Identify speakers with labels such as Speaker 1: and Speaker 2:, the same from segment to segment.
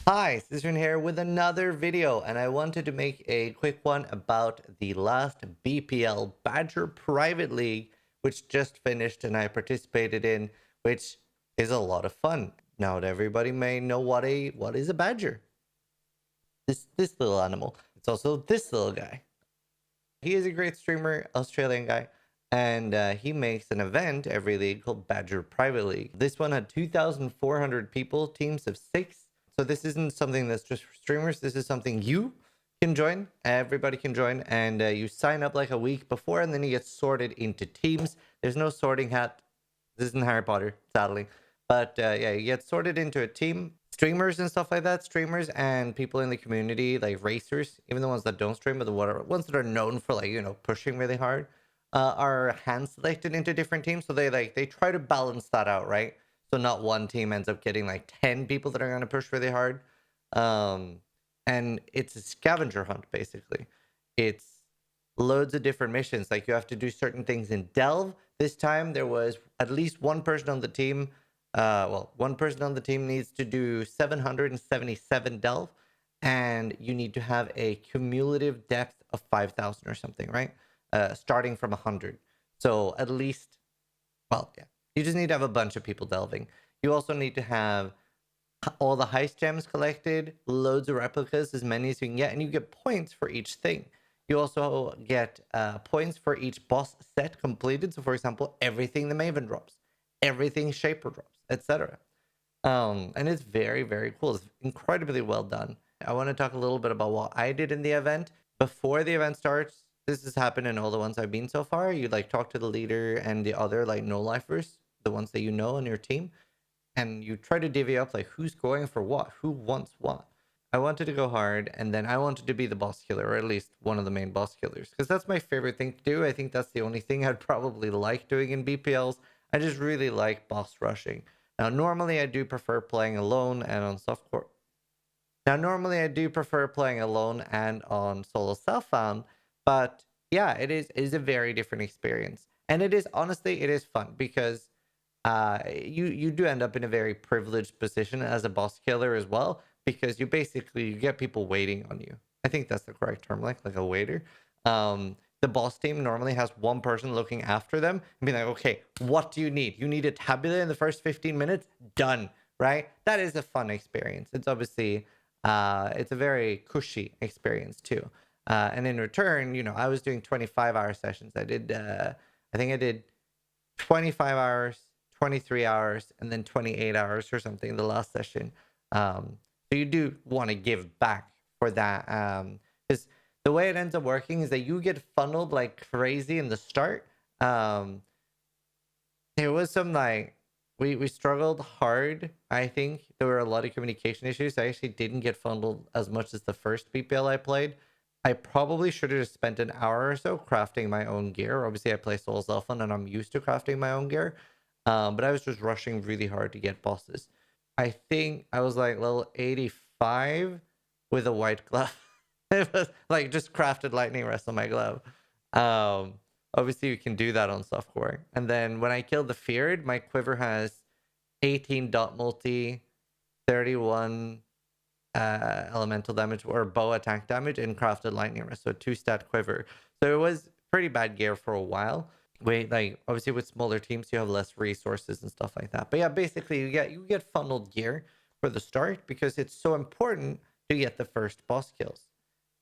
Speaker 1: Hi, Zizaran here with another video, and I wanted to make a quick one about the last BPL Badger Private League, which just finished and I participated in, which is a lot of fun. Not everybody may know what is a badger. This little animal. It's also this little guy. He is a great streamer, Australian guy, and he makes an event every league called Badger Private League. This one had 2,400 people, teams of 6. So this isn't something that's just for streamers. This is something you can join. Everybody can join, and you sign up like a week before, and then you get sorted into teams. There's no sorting hat. This isn't Harry Potter, sadly. But yeah, you get sorted into a team. Streamers and stuff like that, streamers and people in the community, like racers, even the ones that don't stream, but the ones that are known for pushing really hard, are hand selected into different teams. So they try to balance that out, right? So not one team ends up getting like 10 people that are going to push really hard. And it's a scavenger hunt, basically. It's loads of different missions. Like you have to do certain things in Delve. This time there was at least one person on the team. One person on the team needs to do 777 delve, and you need to have a cumulative depth of 5,000 or something, right? Starting from 100. So at least, yeah, you just need to have a bunch of people delving. You also need to have all the heist gems collected, loads of replicas, as many as you can get, and you get points for each thing. You also get points for each boss set completed. So, for example, everything the Maven drops, everything Shaper drops, etc. And it's very, very cool. It's incredibly well done. I want to talk a little bit about what I did in the event. Before the event starts, this has happened in all the ones I've been so far. You talk to the leader and the other no-lifers, the ones that you know on your team, and you try to divvy up who's going for what, who wants what. I wanted to go hard, and then I wanted to be the boss killer, or at least one of the main boss killers, because that's my favorite thing to do. I think that's the only thing I'd probably like doing in BPLs. I just really like boss rushing. Now, normally I do prefer playing alone and on softcore. Now, normally I do prefer playing alone and on solo self-found, but yeah, it is a very different experience, and it is honestly it is fun because you do end up in a very privileged position as a boss killer as well, because you get people waiting on you. I think that's the correct term, like a waiter. The boss team normally has one person looking after them and be like, okay, what do you need? You need a tabula in the first 15 minutes? Done, right? That is a fun experience. It's obviously, it's a very cushy experience too. And in return, I was doing 25-hour sessions. I think I did 25 hours, 23 hours, and then 28 hours or something the last session. So you do want to give back for that. Because the way it ends up working is that you get funneled like crazy in the start. There was some we struggled hard. I think there were a lot of communication issues. I actually didn't get funneled as much as the first BPL I played. I probably should have spent an hour or so crafting my own gear. Obviously, I play Souls Elfin and I'm used to crafting my own gear. But I was just rushing really hard to get bosses. I think I was like level 85 with a white glove. It was like just crafted lightning rest on my glove. Obviously, you can do that on softcore. And then when I killed the Feared, my quiver has 18 dot multi, 31 elemental damage or bow attack damage, and crafted lightning rest. So 2-stat quiver. So it was pretty bad gear for a while. Obviously with smaller teams you have less resources and stuff like that. But yeah, basically you get funneled gear for the start because it's so important to get the first boss kills.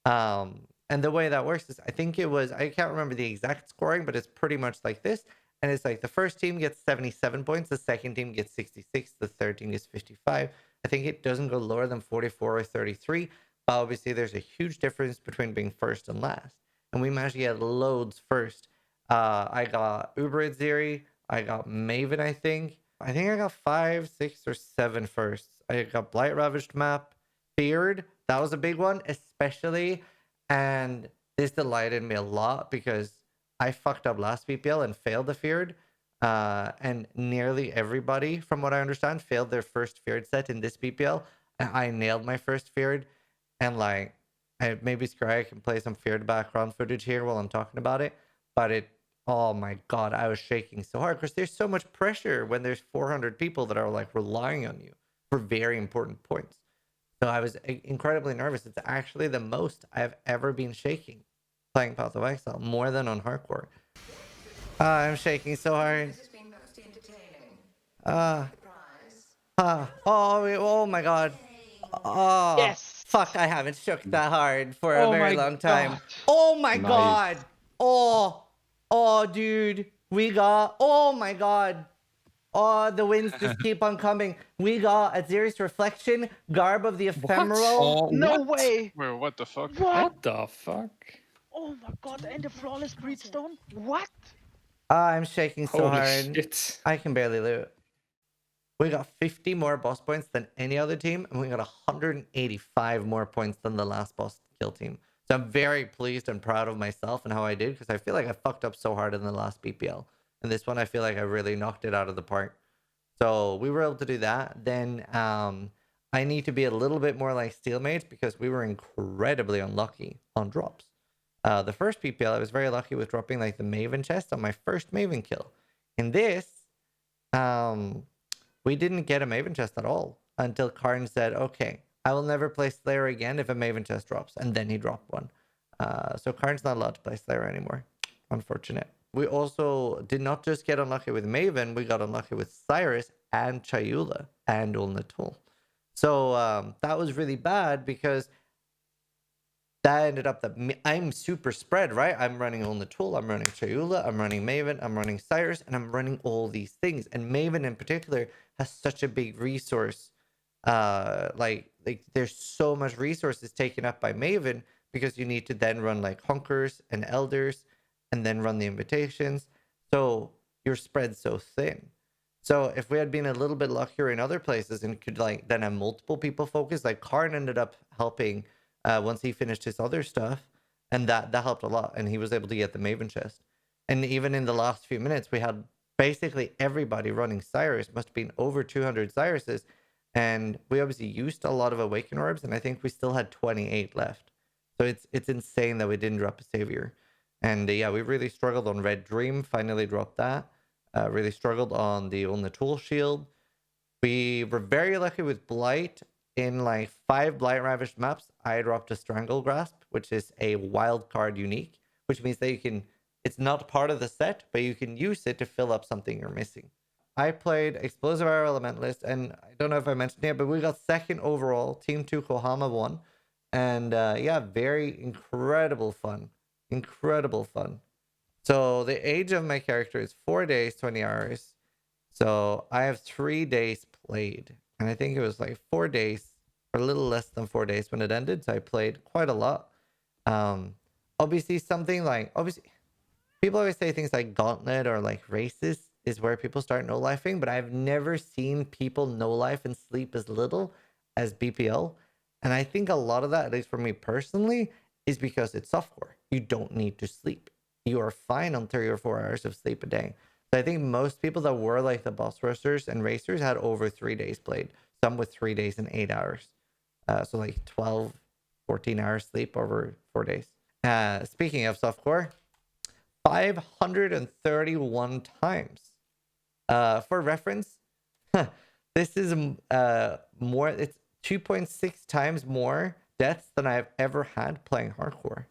Speaker 1: And the way that works is I can't remember the exact scoring, but it's pretty much like this. And it's like the first team gets 77 points, the second team gets 66, the third team gets 55. I think it doesn't go lower than 44 or 33. But obviously there's a huge difference between being first and last. And we managed to get loads first. I got Uber Ziri. I got Maven, I think. I think I got 5, 6, or 7 firsts. I got Blight Ravaged map. Feared. That was a big one, especially. And this delighted me a lot because I fucked up last BPL and failed the Feared. And nearly everybody, from what I understand, failed their first Feared set in this BPL. And I nailed my first Feared. And maybe Scry can play some Feared background footage here while I'm talking about it. But oh my God, I was shaking so hard because there's so much pressure when there's 400 people that are relying on you for very important points. So I was incredibly nervous. It's actually the most I've ever been shaking playing Path of Exile, more than on hardcore. I'm shaking so hard. Oh my god. Oh,
Speaker 2: Yes!
Speaker 1: fuck, I haven't shook that hard for a
Speaker 2: Oh
Speaker 1: very
Speaker 2: my
Speaker 1: long time.
Speaker 2: god.
Speaker 1: Oh my
Speaker 3: Nice.
Speaker 1: god. Oh, dude. Oh my god. Oh, the wins just keep on coming. We got a Aziri's Reflection, Garb of the Ephemeral.
Speaker 3: Oh,
Speaker 2: No
Speaker 3: what?
Speaker 2: way!
Speaker 4: Wait, what the fuck?
Speaker 2: What?
Speaker 3: What the fuck?
Speaker 2: Oh my god, and the flawless breedstone? What?
Speaker 1: I'm shaking so
Speaker 3: Holy
Speaker 1: hard.
Speaker 3: shit.
Speaker 1: I can barely loot. We got 50 more boss points than any other team, and we got 185 more points than the last boss kill team. So I'm very pleased and proud of myself and how I did, because I feel like I fucked up so hard in the last BPL. And this one, I feel like I really knocked it out of the park. So we were able to do that. Then I need to be a little bit more like Steelmates, because we were incredibly unlucky on drops. The first PPL, I was very lucky with dropping like the Maven chest on my first Maven kill. In this, we didn't get a Maven chest at all until Karn said, okay, I will never play Slayer again if a Maven chest drops. And then he dropped one. So Karn's not allowed to play Slayer anymore. Unfortunate. We also did not just get unlucky with Maven, we got unlucky with Cyrus and Chayula and Ulnatul. So that was really bad, because that ended up that I'm super spread, right? I'm running Ulnatul, I'm running Chayula, I'm running Maven, I'm running Cyrus, and I'm running all these things. And Maven in particular has such a big resource. Like there's so much resources taken up by Maven, because you need to then run like Hunkers and Elders, and then run the invitations. So you're spread so thin. So if we had been a little bit luckier in other places and could like then have multiple people focus, like Karn ended up helping once he finished his other stuff, and that helped a lot, and he was able to get the Maven chest. And even in the last few minutes, we had basically everybody running Cyrus. Must have been over 200 Cyruses, and we obviously used a lot of Awaken Orbs, and I think we still had 28 left. So it's insane that we didn't drop a Savior. And yeah, we really struggled on Red Dream, finally dropped that. Really struggled on the Ulnatul Shield. We were very lucky with Blight. In like 5 Blight Ravished maps, I dropped a Strangle Grasp, which is a wild card unique, which means that you can, it's not part of the set, but you can use it to fill up something you're missing. I played Explosive Arrow Elementalist, and I don't know if I mentioned it, but we got 2nd overall. Team 2 Kohama won. And yeah, very incredible fun. Incredible fun. So the age of my character is 4 days, 20 hours. So I have 3 days played. And I think it was like 4 days, or a little less than 4 days when it ended. So I played quite a lot. Obviously, people always say things like Gauntlet or like races is where people start no-lifing, but I've never seen people no-life and sleep as little as BPL. And I think a lot of that, at least for me personally, is because it's softcore. You don't need to sleep. You are fine on 3 or 4 hours of sleep a day. So I think most people that were like the boss rushers and racers had over 3 days played. Some with 3 days and 8 hours. So like 12, 14 hours sleep over 4 days. Speaking of softcore, 531 times. For reference, this is more, it's 2.6 times more deaths than I've ever had playing hardcore.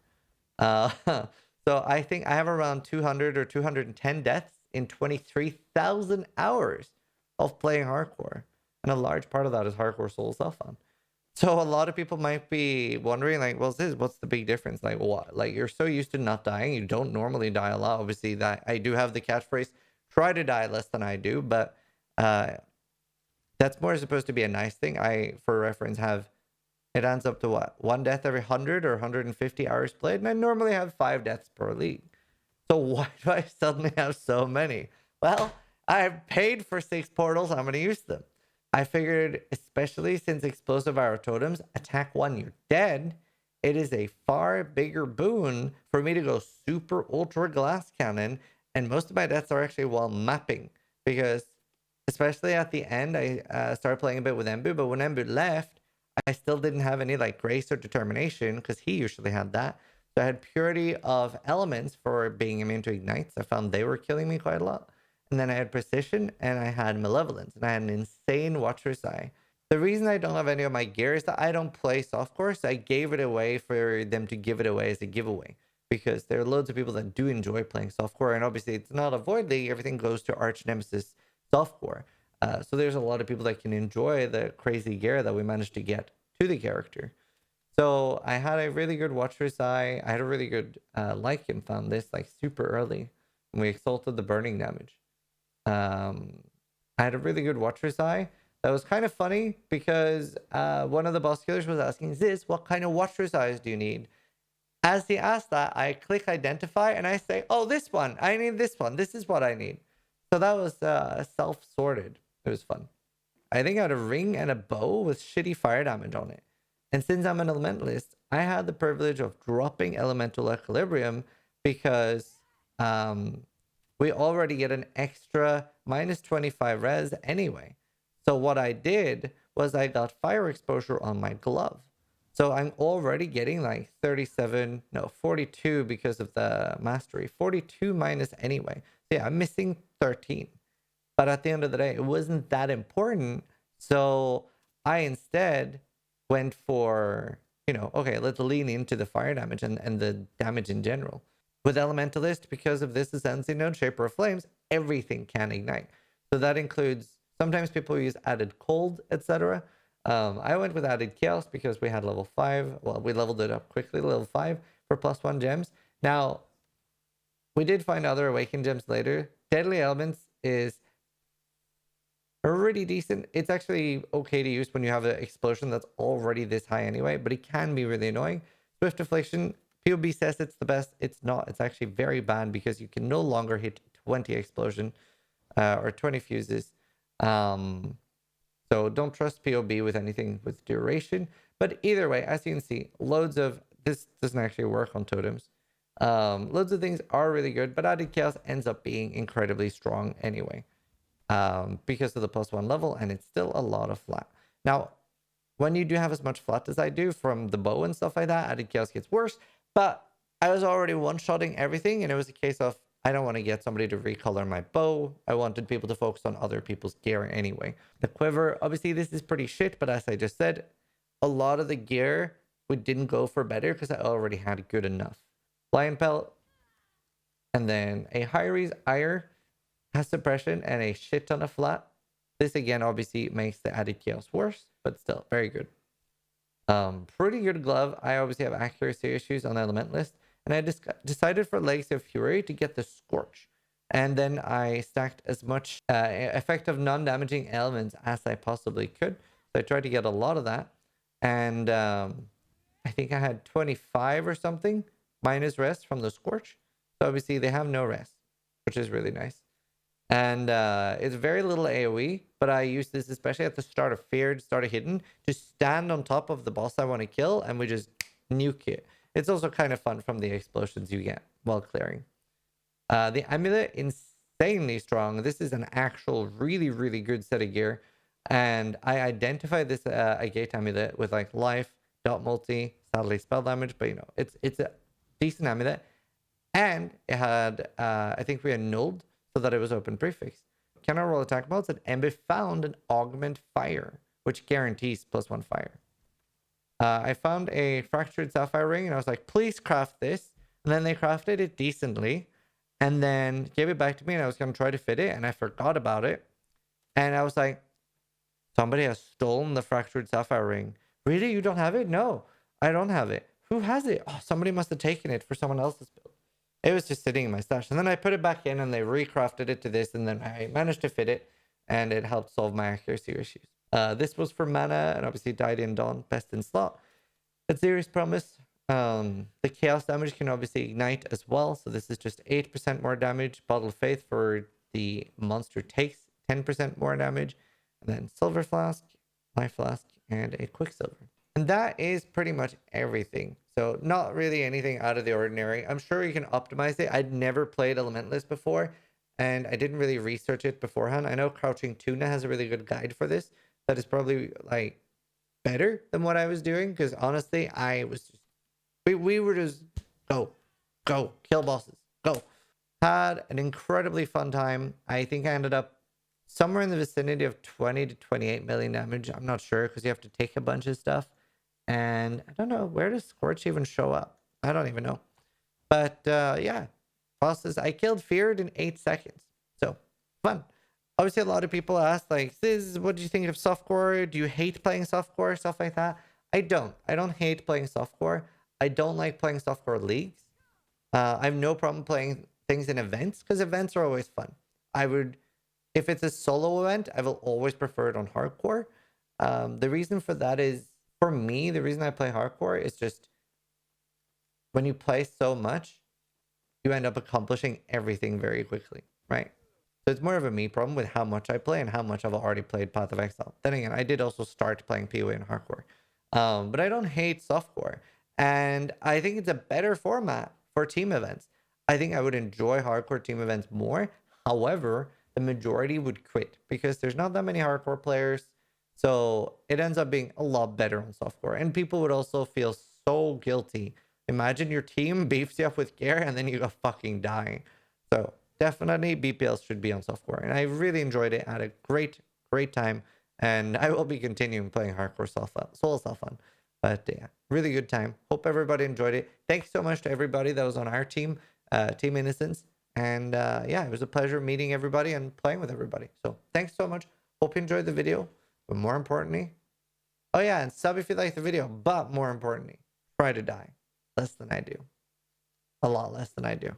Speaker 1: So I think I have around 200 or 210 deaths in 23,000 hours of playing hardcore. And a large part of that is hardcore solo self-found. So a lot of people might be wondering, like, what's the big difference? Like, what? Like, you're so used to not dying. You don't normally die a lot. Obviously, that I do have the catchphrase, try to die less than I do. But that's more supposed to be a nice thing. I, for reference, have, it adds up to what? 1 death every 100 or 150 hours played. And I normally have 5 deaths per league. So why do I suddenly have so many? Well, I've paid for 6 portals. I'm going to use them. I figured, especially since explosive arrow totems, attack 1, you're dead. It is a far bigger boon for me to go super ultra glass cannon. And most of my deaths are actually while mapping. Because, especially at the end, I started playing a bit with Embu. But when Embu left, I still didn't have any like grace or determination, because he usually had that. So I had purity of elements for being immune to ignites. I found they were killing me quite a lot. And then I had precision, and I had malevolence, and I had an insane watcher's eye. The reason I don't have any of my gear is that I don't play softcore, so I gave it away for them to give it away as a giveaway. Because there are loads of people that do enjoy playing softcore, and obviously it's not a void league. Everything goes to arch nemesis softcore. So there's a lot of people that can enjoy the crazy gear that we managed to get to the character. So I had a really good Watcher's Eye. I had a really good Lycan found this like super early, and we exalted the burning damage. I had a really good Watcher's Eye. That was kind of funny because one of the boss killers was asking, Ziz, what kind of Watcher's Eyes do you need? As he asked that, I click identify and I say, oh, this one. I need this one. This is what I need. So that was self-sorted. It was fun. I think I had a ring and a bow with shitty fire damage on it. And since I'm an elementalist, I had the privilege of dropping elemental equilibrium because we already get an extra minus 25 res anyway. So what I did was I got fire exposure on my glove. So I'm already getting like 37, no, 42 because of the mastery. 42 minus anyway. So yeah, I'm missing 13. But at the end of the day, it wasn't that important. So I instead went for, okay, let's lean into the fire damage and the damage in general. With Elementalist, because of this Ascendancy node, Shaper of Flames, everything can ignite. So that includes, sometimes people use added cold, etc. I went with added chaos because we had level 5. Well, we leveled it up quickly, level 5 for +1 gems. Now, we did find other awakened gems later. Deadly Elements is pretty decent. It's actually okay to use when you have an explosion that's already this high anyway, but it can be really annoying. Swift Affliction, POB says it's the best. It's not. It's actually very bad because you can no longer hit 20 explosion or 20 fuses. So don't trust POB with anything with duration. But either way, as you can see, loads of this doesn't actually work on totems. Loads of things are really good, but added chaos ends up being incredibly strong anyway. Because of the +1 level, and it's still a lot of flat. Now, when you do have as much flat as I do from the bow and stuff like that, added chaos gets worse. But I was already one-shotting everything, and it was a case of I don't want to get somebody to recolor my bow. I wanted people to focus on other people's gear anyway. The quiver, obviously this is pretty shit, but as I just said, a lot of the gear we didn't go for better because I already had good enough. Lion Pelt, and then a Hyres Ire has suppression and a shit ton of flat. This again obviously makes the added chaos worse, but still very good. Pretty good glove. I obviously have accuracy issues on Elementalist, and I decided for Legacy of Fury to get the Scorch. And then I stacked as much effective non-damaging elements as I possibly could. So I tried to get a lot of that. And I think I had 25 or something minus rest from the Scorch. So obviously they have no rest, which is really nice. And it's very little AoE, but I use this especially at the start of Feared, start of Hidden, to stand on top of the boss I want to kill, and we just nuke it. It's also kind of fun from the explosions you get while clearing. The Amulet, insanely strong. This is an actual really, really good set of gear. And I identified this Agate Amulet with like life, dot multi, sadly spell damage, but it's a decent amulet. And it had, I think we annulled so that it was open prefix. Can I roll attack modes? And Ember found an augment fire, which guarantees +1 fire. I found a fractured sapphire ring, and I was like, please craft this. And then they crafted it decently, and then gave it back to me, and I was going to try to fit it, and I forgot about it. And I was like, somebody has stolen the fractured sapphire ring. Really? You don't have it? No, I don't have it. Who has it? Oh, somebody must have taken it for someone else's build. It was just sitting in my stash. And then I put it back in and they recrafted it to this. And then I managed to fit it. And it helped solve my accuracy issues. This was for mana. And obviously died in Dawn. Best in slot. But Serious Promise. The chaos damage can obviously ignite as well. So this is just 8% more damage. Bottle of Faith for the monster takes 10% more damage. And then Silver Flask, Life Flask, and a Quicksilver. And that is pretty much everything. So not really anything out of the ordinary. I'm sure you can optimize it. I'd never played Elementalist before, and I didn't really research it beforehand. I know Crouching Tuna has a really good guide for this. That is probably like better than what I was doing, because honestly, I was just we were just go, kill bosses, go. Had an incredibly fun time. I think I ended up somewhere in the vicinity of 20 to 28 million damage. I'm not sure because you have to take a bunch of stuff. And I don't know, where does Scorch even show up? I don't even know. But yeah, bosses. I killed Feared in 8 seconds. So fun. Obviously, a lot of people ask, like, Ziz, what do you think of softcore? Do you hate playing softcore? Stuff like that. I don't. I don't hate playing softcore. I don't like playing softcore leagues. I have no problem playing things in events because events are always fun. I would, if it's a solo event, I will always prefer it on hardcore. The reason for that is, for me, the reason I play hardcore is just when you play so much, you end up accomplishing everything very quickly, right? So it's more of a me problem with how much I play and how much I've already played Path of Exile. Then again, I did also start playing PoE and hardcore. But I don't hate softcore. And I think it's a better format for team events. I think I would enjoy hardcore team events more. However, the majority would quit because there's not that many hardcore players. So it ends up being a lot better on softcore. And people would also feel so guilty. Imagine your team beefs you up with gear and then you go fucking dying. So definitely BPL should be on softcore. And I really enjoyed it. I had a great, great time. And I will be continuing playing hardcore solo self fun. But yeah, really good time. Hope everybody enjoyed it. Thanks so much to everybody that was on our team, Team Innocence. And yeah, it was a pleasure meeting everybody and playing with everybody. So thanks so much. Hope you enjoyed the video. But more importantly, oh yeah, and sub if you like the video. But more importantly, try to die less than I do. A lot less than I do.